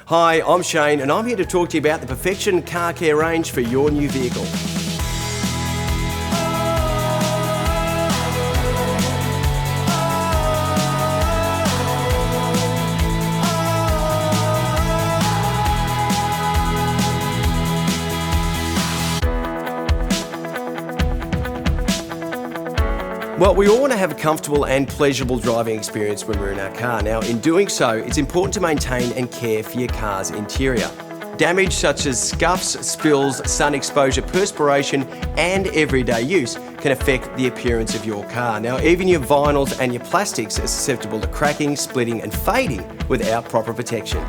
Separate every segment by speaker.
Speaker 1: Hi, I'm Shane and I'm here to talk to you about the Perfexion Car Care range for your new vehicle. Well, we all want to have a comfortable and pleasurable driving experience when we're in our car. Now, in doing so, it's important to maintain and care for your car's interior. Damage such as scuffs, spills, sun exposure, perspiration, and everyday use can affect the appearance of your car. Now, even your vinyls and your plastics are susceptible to cracking, splitting, and fading without proper protection.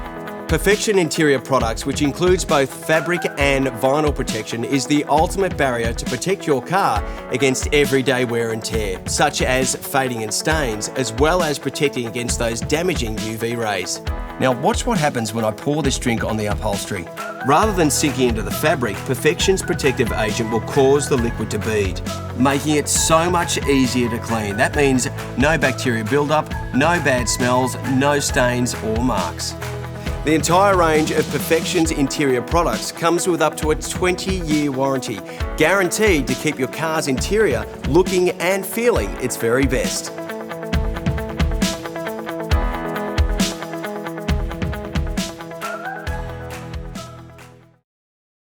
Speaker 1: Perfexion Interior Products, which includes both fabric and vinyl protection, is the ultimate barrier to protect your car against everyday wear and tear, such as fading and stains, as well as protecting against those damaging UV rays. Now watch what happens when I pour this drink on the upholstery. Rather than sinking into the fabric, Perfexion's protective agent will cause the liquid to bead, making it so much easier to clean. That means no bacteria buildup, no bad smells, no stains or marks. The entire range of Perfexion's interior products comes with up to a 20-year warranty, guaranteed to keep your car's interior looking and feeling its very best.